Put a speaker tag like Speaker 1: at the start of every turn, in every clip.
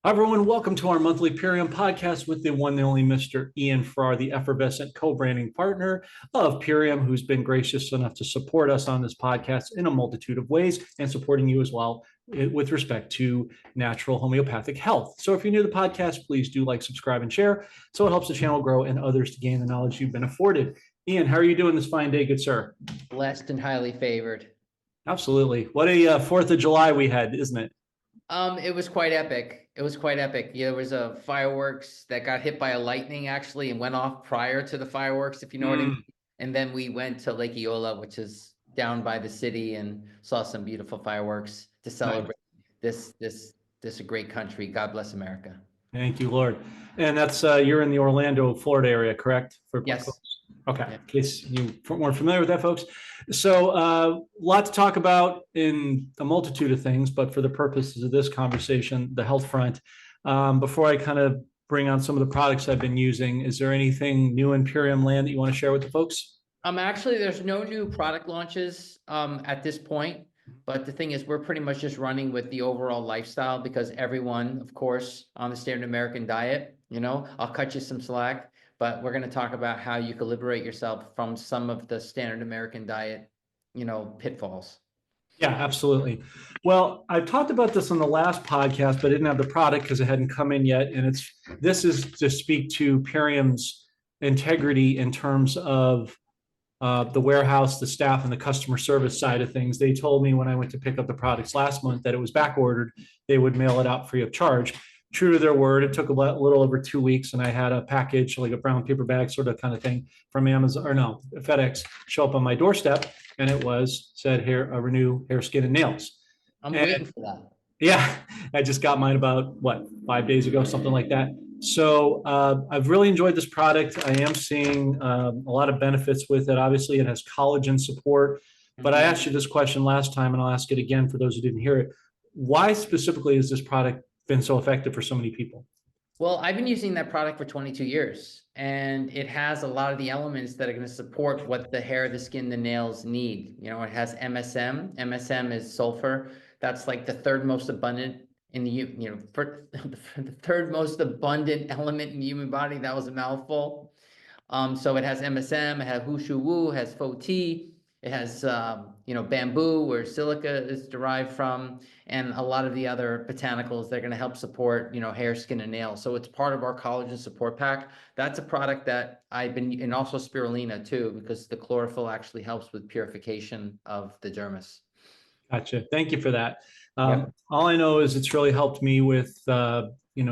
Speaker 1: Hi, everyone. Welcome to our monthly Purium podcast with the one and only Mr. Ian Farrar, the effervescent co-branding partner of Purium, who's been gracious enough to support us on this podcast in a multitude of ways and supporting you as well with respect to natural homeopathic health. So if you're new to the podcast, please do like, subscribe, and share so it helps the channel grow and others to gain the knowledge you've been afforded. Ian, how are you doing this fine day, good sir?
Speaker 2: Blessed and highly favored.
Speaker 1: Absolutely. What a 4th of July we had, isn't it?
Speaker 2: It was quite epic. It was quite epic. Yeah, there was a fireworks that got hit by a lightning actually and went off prior to the fireworks, if you know what I mean. And then we went to Lake Eola, which is down by the city, and saw some beautiful fireworks to celebrate this great country. God bless America.
Speaker 1: Thank you, Lord. And that's you're in the Orlando, Florida area, correct?
Speaker 2: Yes.
Speaker 1: Okay.
Speaker 2: Yeah.
Speaker 1: In case you weren't familiar with that, folks. So, a lot to talk about in a multitude of things, but for the purposes of this conversation, the health front. Before I kind of bring on some of the products I've been using, is there anything new in Purium land that you want to share with the folks?
Speaker 2: Actually, there's no new product launches at this point. But the thing is, we're pretty much just running with the overall lifestyle because everyone, of course, on the standard American diet, I'll cut you some slack, but we're going to talk about how you can liberate yourself from some of the standard American diet, pitfalls.
Speaker 1: Yeah, absolutely. Well, I've talked about this on the last podcast, but I didn't have the product because it hadn't come in yet. And this is to speak to Purium's integrity in terms of the warehouse, the staff, and the customer service side of things. They told me when I went to pick up the products last month that it was back ordered. They would mail it out free of charge. True to their word, it took a little over 2 weeks, and I had a package, like a brown paper bag sort of kind of thing from Amazon, or no, FedEx, show up on my doorstep, and it said here, Renew Hair, Skin, and Nails.
Speaker 2: I'm
Speaker 1: And
Speaker 2: waiting for that.
Speaker 1: yeah, I just got mine about 5 days ago, something like that. So I've really enjoyed this product. I am seeing a lot of benefits with it. Obviously, it has collagen support. But I asked you this question last time, and I'll ask it again for those who didn't hear it. Why specifically has this product been so effective for so many people?
Speaker 2: Well, I've been using that product for 22 years, and it has a lot of the elements that are going to support what the hair, the skin, the nails need. It has MSM. MSM is sulfur. That's like the third most abundant in for the third most abundant element in the human body. That was a mouthful. So it has MSM, it has Wushu Wu, it has Fo-Ti, it has bamboo, where silica is derived from, and a lot of the other botanicals that are going to help support hair, skin, and nails. So it's part of our collagen support pack. That's a product that and also spirulina too, because the chlorophyll actually helps with purification of the dermis.
Speaker 1: Gotcha. Thank you for that.
Speaker 2: Yep.
Speaker 1: All I know is it's really helped me with,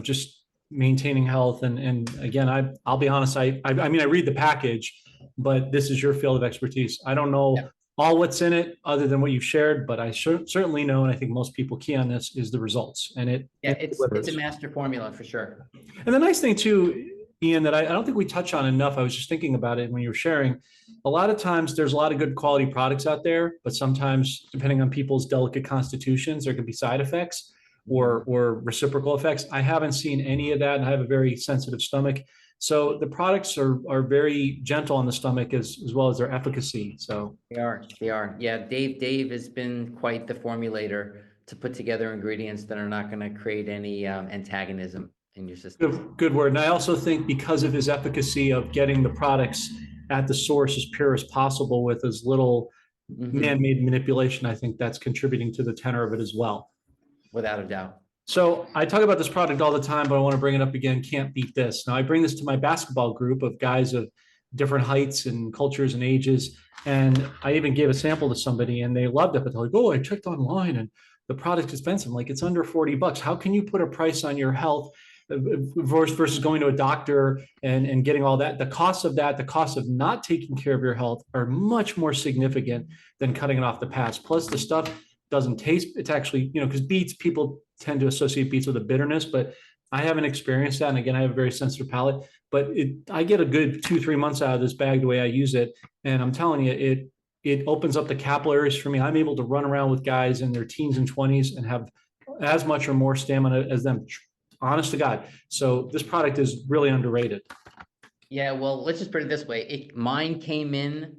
Speaker 1: just maintaining health. And again, I'll be honest, I mean, I read the package, but this is your field of expertise. I don't know
Speaker 2: Yep.
Speaker 1: all what's in it other than what you've shared, but I certainly know, and I think most people key on this, is the results. And
Speaker 2: It's
Speaker 1: delivers.
Speaker 2: a master formula for sure.
Speaker 1: And the nice thing too, Ian, that I don't think we touch on enough, I was just thinking about it when you were sharing, a lot of times there's a lot of good quality products out there, but sometimes depending on people's delicate constitutions, there could be side effects or reciprocal effects. I haven't seen any of that, and I have a very sensitive stomach. So the products are very gentle on the stomach as well as their efficacy. So
Speaker 2: They are. Yeah, Dave has been quite the formulator to put together ingredients that are not going to create any antagonism in your system.
Speaker 1: good word. And I also think because of his efficacy of getting the products at the source as pure as possible with as little man-made manipulation, I think that's contributing to the tenor of it as well.
Speaker 2: Without a doubt.
Speaker 1: So I talk about this product all the time, but I want to bring it up again. Can't beat this. Now I bring this to my basketball group of guys of different heights and cultures and ages. And I even gave a sample to somebody and they loved it, but they're like, oh, I checked online and the product's expensive. I'm like, it's under $40. How can you put a price on your health versus going to a doctor and getting all that? The cost of that, the cost of not taking care of your health are much more significant than cutting it off the pass. Plus the stuff doesn't taste, it's actually, because beets, people tend to associate beets with a bitterness, but I haven't experienced that. And again, I have a very sensitive palate, but I get a good 2-3 months out of this bag the way I use it. And I'm telling you, it opens up the capillaries for me. I'm able to run around with guys in their teens and 20s and have as much or more stamina as them, honest to God. So this product is really underrated.
Speaker 2: Yeah, well, let's just put it this way. Mine came in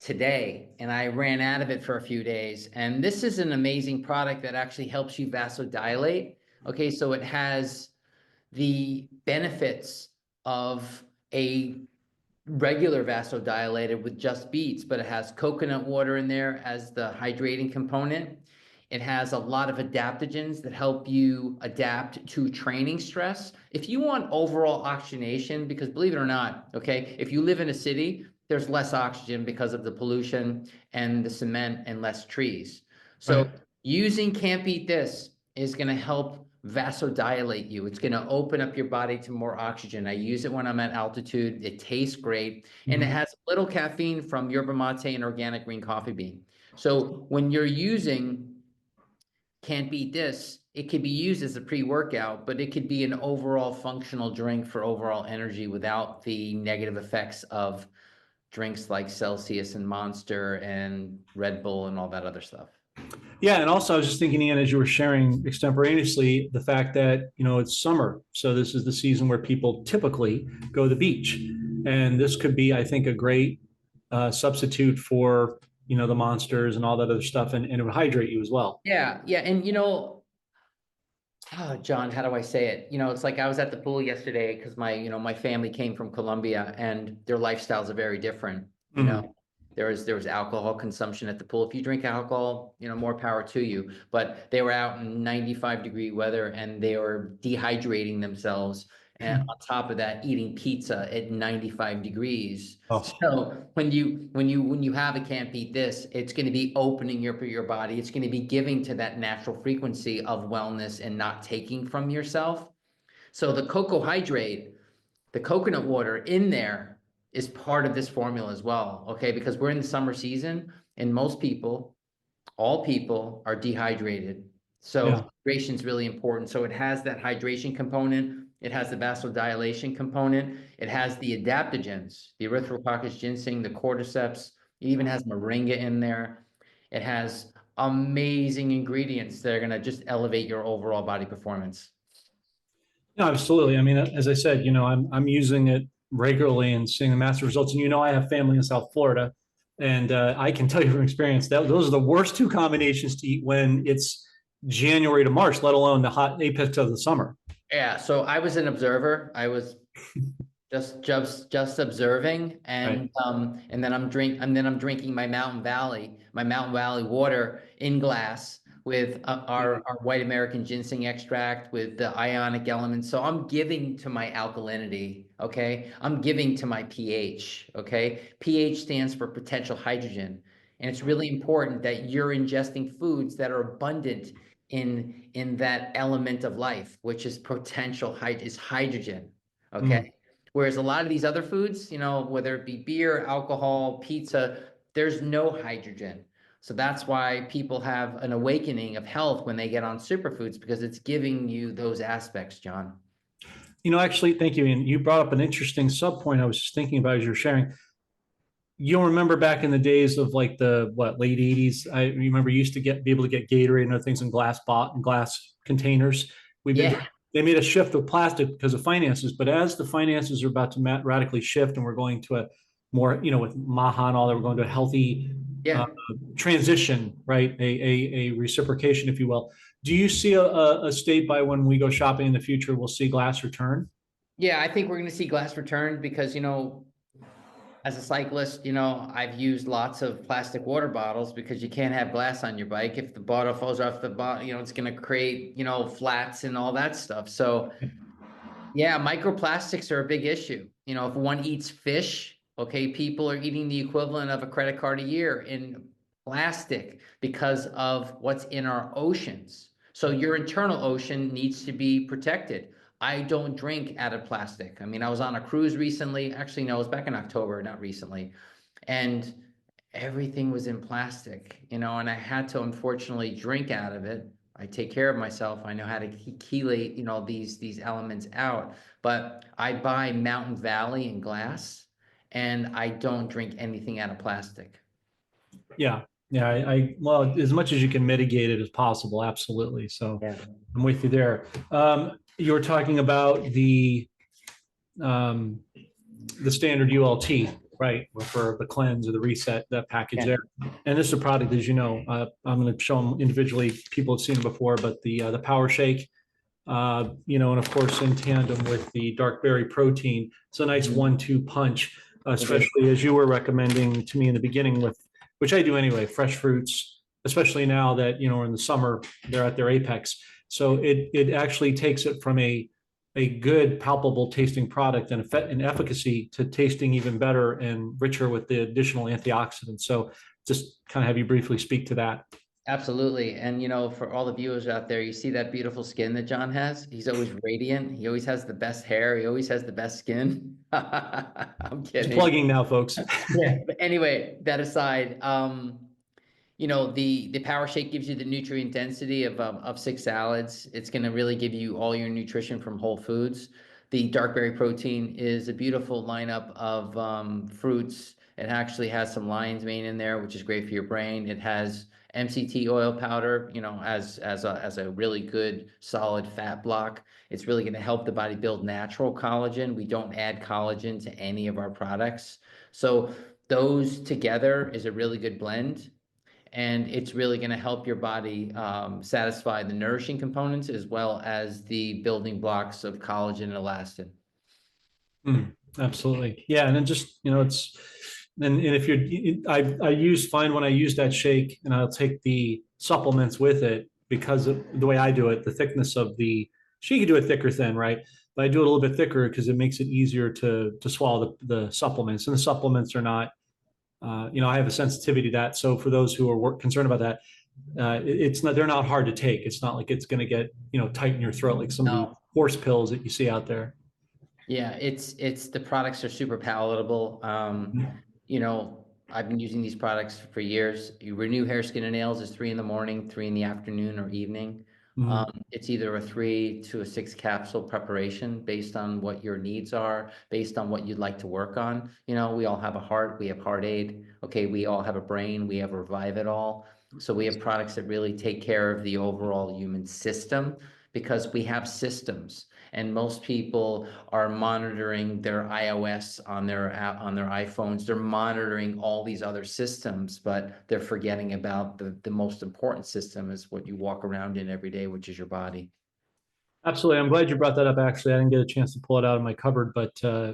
Speaker 2: today and I ran out of it for a few days. And this is an amazing product that actually helps you vasodilate, Okay, so it has the benefits of a regular vasodilator with just beets, but it has coconut water in there as the hydrating component. It has a lot of adaptogens that help you adapt to training stress. If you want overall oxygenation, because believe it or not, okay, if you live in a city, there's less oxygen because of the pollution and the cement and less trees. So
Speaker 1: Right.
Speaker 2: using Can't Beat This is going to help vasodilate you. It's going to open up your body to more oxygen. I use it when I'm at altitude. It tastes great. And it
Speaker 1: Mhm.
Speaker 2: has little caffeine from yerba mate and organic green coffee bean. So when you're using Can't Beat This, it could be used as a pre-workout, but it could be an overall functional drink for overall energy without the negative effects of drinks like Celsius and Monster and Red Bull and all that other stuff.
Speaker 1: Yeah, and also I was just thinking, Ian, as you were sharing extemporaneously, the fact that it's summer, so this is the season where people typically go to the beach, and this could be, I think, a great substitute for the monsters and all that other stuff, and it would hydrate you as well.
Speaker 2: Yeah, yeah, and oh, John, how do I say it? It's like I was at the pool yesterday because my family came from Colombia and their lifestyles are very different. You know,
Speaker 1: Mhm.
Speaker 2: there was alcohol consumption at the pool. If you drink alcohol, more power to you. But they were out in 95-degree weather and they were dehydrating themselves. And on top of that, eating pizza at 95 degrees.
Speaker 1: Oh,
Speaker 2: So when you have a Can't Beat This, it's going to be opening your body. It's going to be giving to that natural frequency of wellness and not taking from yourself. So the cocoa hydrate, the coconut water in there is part of this formula as well. Okay, because we're in the summer season and most people, all people are dehydrated. So
Speaker 1: yeah.
Speaker 2: hydration is really important. So it has that hydration component. It has the vasodilation component. It has the adaptogens, the erythrococcus ginseng, the cordyceps. It even has moringa in there. It has amazing ingredients that are going to just elevate your overall body performance.
Speaker 1: No, absolutely. I mean, as I said, I'm using it regularly and seeing the massive results. And I have family in South Florida, and I can tell you from experience that those are the worst two combinations to eat when it's January to March, let alone the hot apex of the summer.
Speaker 2: Yeah, so I was an observer. I was just observing,
Speaker 1: Right.
Speaker 2: and then I'm drinking my Mountain Valley water in glass with our white American ginseng extract with the ionic elements. So I'm giving to my alkalinity, okay? I'm giving to my pH, okay? pH stands for potential hydrogen, and it's really important that you're ingesting foods that are abundant in that element of life, which is is hydrogen,
Speaker 1: Mm.
Speaker 2: okay? Whereas a lot of these other foods, whether it be beer, alcohol, pizza, there's no hydrogen. So that's why people have an awakening of health when they get on superfoods because it's giving you those aspects, John.
Speaker 1: Actually, thank you. And you brought up an interesting sub point I was just thinking about as you're sharing. You'll remember back in the days of like the late 80s. I remember you used to be able to get Gatorade and other things in glass containers. We've been
Speaker 2: Yeah,
Speaker 1: They made a shift of plastic because of finances, but as the finances are about to radically shift and we're going to a more, with Maha and all that, we're going to a healthy uh,
Speaker 2: yeah.
Speaker 1: transition, right? A reciprocation, if you will. Do you see a state by when we go shopping in the future, we'll see glass return?
Speaker 2: Yeah, I think we're going to see glass return because, as a cyclist, I've used lots of plastic water bottles because you can't have glass on your bike. If the bottle falls off the bottle, it's going to create, flats and all that stuff. So, yeah, microplastics are a big issue. If one eats fish, okay, people are eating the equivalent of a credit card a year in plastic because of what's in our oceans. So your internal ocean needs to be protected. I don't drink out of plastic. I mean, I was on a cruise recently. Actually, no, it was back in October, not recently. And everything was in plastic, and I had to unfortunately drink out of it. I take care of myself. I know how to chelate, these elements out. But I buy Mountain Valley in glass, and I don't drink anything out of plastic.
Speaker 1: Yeah. Yeah. Well, as much as you can mitigate it as possible. Absolutely. So
Speaker 2: Yeah.
Speaker 1: I'm with you there. You were talking about um, the standard ULT, right? For the cleanse or the reset, that package
Speaker 2: Yeah.
Speaker 1: there. And this is a product, as you know, I'm going to show them individually. People have seen it before, but the Power Shake, and of course in tandem with the dark berry protein. It's a nice
Speaker 2: Mhm.
Speaker 1: 1-2 punch,
Speaker 2: It is.
Speaker 1: especially as you were recommending to me in the beginning with, which I do anyway, fresh fruits, especially now that, in the summer, they're at their apex. So it actually takes it from a good, palpable tasting product and efficacy to tasting even better and richer with the additional antioxidants. So just kind of have you briefly speak to that.
Speaker 2: Absolutely. And for all the viewers out there, you see that beautiful skin that John has? He's always radiant. He always has the best hair. He always has the best skin. I'm
Speaker 1: Just
Speaker 2: kidding.
Speaker 1: plugging now, folks.
Speaker 2: Yeah. But anyway, that aside, the Power Shake gives you the nutrient density of 6 salads. It's going to really give you all your nutrition from whole foods. The dark berry protein is a beautiful lineup of fruits. It actually has some lion's mane in there, which is great for your brain. It has MCT oil powder, as a really good solid fat block. It's really going to help the body build natural collagen. We don't add collagen to any of our products. So those together is a really good blend, and it's really going to help your body satisfy the nourishing components as well as the building blocks of collagen and elastin.
Speaker 1: Absolutely. Yeah. And then just, and if find when I use that shake and I'll take the supplements with it because of the way I do it, the thickness of she could do it thick or thin, right? But I do it a little bit thicker because it makes it easier to swallow the supplements. And the supplements are not, I have a sensitivity to that. So for those who are concerned about that, it's not, they're not hard to take. It's not like it's going to get, tight in your throat like some of the
Speaker 2: No.
Speaker 1: horse pills that you see out there.
Speaker 2: Yeah, it's the products are super palatable. I've been using these products for years. You renew hair, skin, and nails is 3 in the morning, 3 in the afternoon or evening.
Speaker 1: Mhm.
Speaker 2: It's either a 3 to 6 capsule preparation based on what your needs are, based on what you'd like to work on. We all have a heart, we have Heart Aid. Okay, we all have a brain, we have Revive It All. So we have products that really take care of the overall human system because we have systems. And most people are monitoring their iOS on their on their iPhones. They're monitoring all these other systems, but they're forgetting about the most important system is what you walk around in every day, which is your body.
Speaker 1: Absolutely. I'm glad you brought that up. Actually, I didn't get a chance to pull it out of my cupboard, but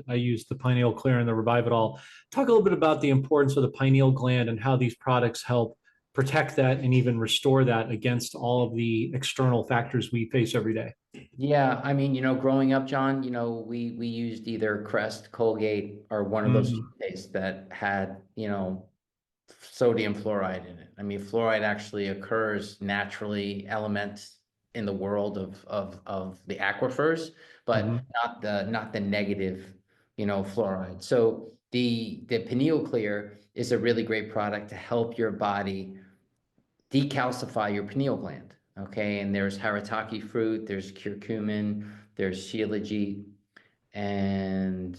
Speaker 1: I used the pineal clear and the Revive It All. Talk a little bit about the importance of the pineal gland and how these products help protect that and even restore that against all of the external factors we face every day.
Speaker 2: Yeah, I mean, growing up, John, we used either Crest, Colgate, or one of those
Speaker 1: Mhm.
Speaker 2: toothpastes that had, sodium fluoride in it. I mean, fluoride actually occurs naturally, elements in the world of the aquifers, but
Speaker 1: Mhm.
Speaker 2: not the negative, fluoride. So the pineal clear is a really great product to help your body decalcify your pineal gland. Okay, and there's haritaki fruit, there's curcumin, there's shilajit, and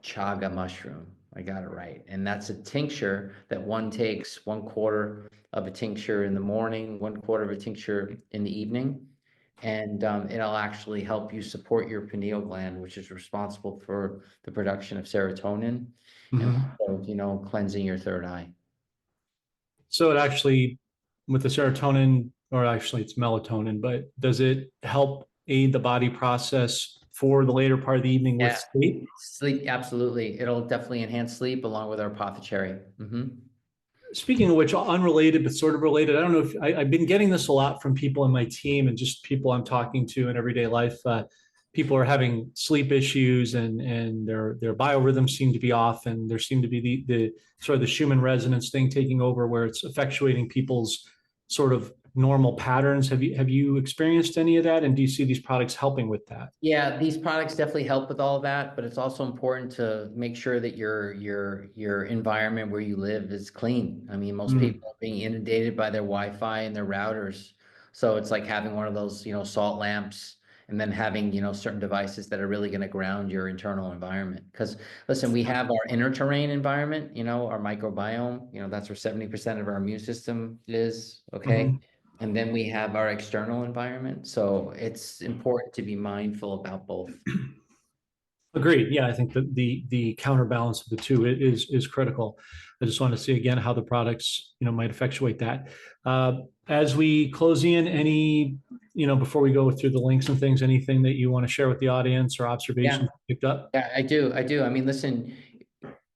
Speaker 2: chaga mushroom. I got it right. And that's a tincture that one takes 1/4 of a tincture in the morning, 1/4 of a tincture in the evening. And it'll actually help you support your pineal gland, which is responsible for the production of serotonin and
Speaker 1: Mhm.
Speaker 2: also, cleansing your third eye.
Speaker 1: So it actually, with the serotonin, or actually it's melatonin, but does it help aid the body process for the later part of the evening with
Speaker 2: Yeah,
Speaker 1: sleep?
Speaker 2: sleep, absolutely. It'll definitely enhance sleep along with our apothecary.
Speaker 1: Speaking of which, unrelated but sort of related, I don't know if I've been getting this a lot from people in my team and just people I'm talking to in everyday life. People are having sleep issues and their biorhythms seem to be off, and there seem to be the sort of the Schumann resonance thing taking over, where it's effectuating people's sort of normal patterns. Have you experienced any of that, and do you see these products helping with that?
Speaker 2: Yeah, these products definitely help with all that, but it's also important to make sure that your environment where you live is clean. I mean, most
Speaker 1: Mm,
Speaker 2: people are being inundated by their Wi-Fi and their routers. So it's like having one of those, salt lamps and then having, certain devices that are really going to ground your internal environment. Because listen, we have our inner terrain environment, our microbiome, that's where 70% of our immune system is, okay?
Speaker 1: mhm.
Speaker 2: And then we have our external environment. So it's important to be mindful about both.
Speaker 1: Agreed. Yeah, I think that the counterbalance of the two is critical. I just want to see again how the products might effectuate that. As we close in, any before we go through the links and things, anything that you want to share with the audience or
Speaker 2: Yeah,
Speaker 1: observations picked up?
Speaker 2: yeah, I do. I do. I mean, listen,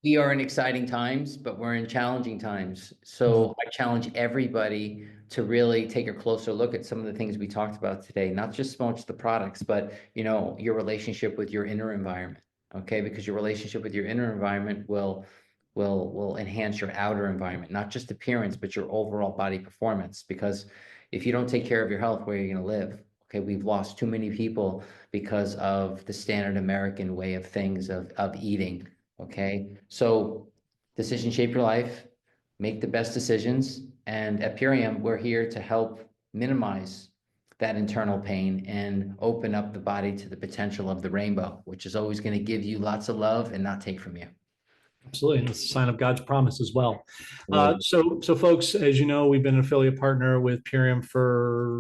Speaker 2: we are in exciting times, but we're in challenging times.
Speaker 1: Mhm.
Speaker 2: So I challenge everybody to really take a closer look at some of the things we talked about today, not just so much the products, but your relationship with your inner environment. Okay, because your relationship with your inner environment will enhance your outer environment, not just appearance, but your overall body performance. Because if you don't take care of your health, where are you going to live? Okay, we've lost too many people because of the standard American way of things of eating. Okay, so decisions shape your life, make the best decisions. And at Purium, we're here to help minimize that internal pain and open up the body to the potential of the rainbow, which is always going to give you lots of love and not take from you.
Speaker 1: Absolutely. And it's a sign of God's promise as well.
Speaker 2: Absolutely.
Speaker 1: So folks, as you know, we've been an affiliate partner with Purium for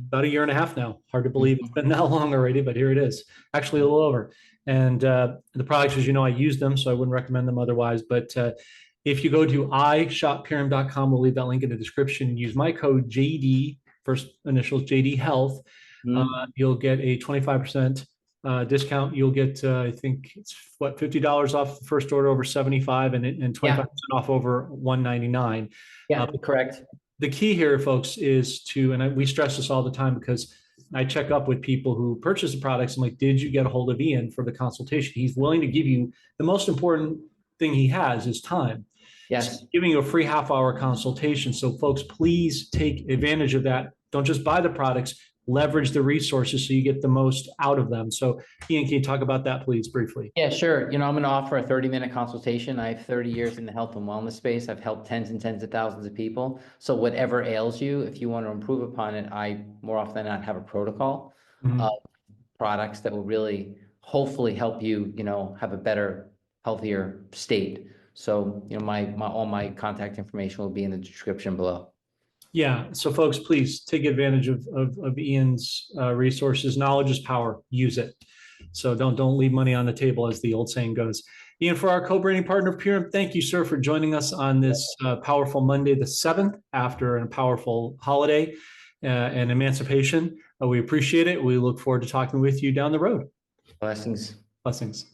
Speaker 1: about a year and a half now. Hard to believe it's been that long already, but here it is. Actually, a little over. And the products, as you know, I use them, so I wouldn't recommend them otherwise. But if you go to ishoppurium.com, we'll leave that link in the description. Use my code JD, first initials JD Health.
Speaker 2: Mhm.
Speaker 1: You'll get a 25% discount. You'll get, I think it's what, $50 off the first order over 75 and 25%
Speaker 2: Yeah,
Speaker 1: off over 199.
Speaker 2: yeah,
Speaker 1: Uh,
Speaker 2: correct.
Speaker 1: the key here, folks, is to, and we stress this all the time because I check up with people who purchase the products. I'm like, did you get a hold of Ian for the consultation? He's willing to give you the most important thing he has is time. So
Speaker 2: Yes.
Speaker 1: giving you a free half-hour consultation. So folks, please take advantage of that. Don't just buy the products, leverage the resources so you get the most out of them. So Ian, can you talk about that, please, briefly?
Speaker 2: Yeah, sure. I'm going to offer a 30-minute consultation. I have 30 years in the health and wellness space. I've helped tens and tens of thousands of people. So whatever ails you, if you want to improve upon it, I more often than not have a protocol of
Speaker 1: Mhm.
Speaker 2: products that will really hopefully help you, have a better, healthier state. So, my all my contact information will be in the description below.
Speaker 1: Yeah. So folks, please take advantage of Ian's resources. Knowledge is power. Use it. So don't leave money on the table, as the old saying goes. Ian, for our co-branding partner, Pure, thank you, sir, for joining us on this powerful Monday, the 7th, after a powerful holiday and emancipation. We appreciate it. We look forward to talking with you down the road.
Speaker 2: Blessings.
Speaker 1: Blessings.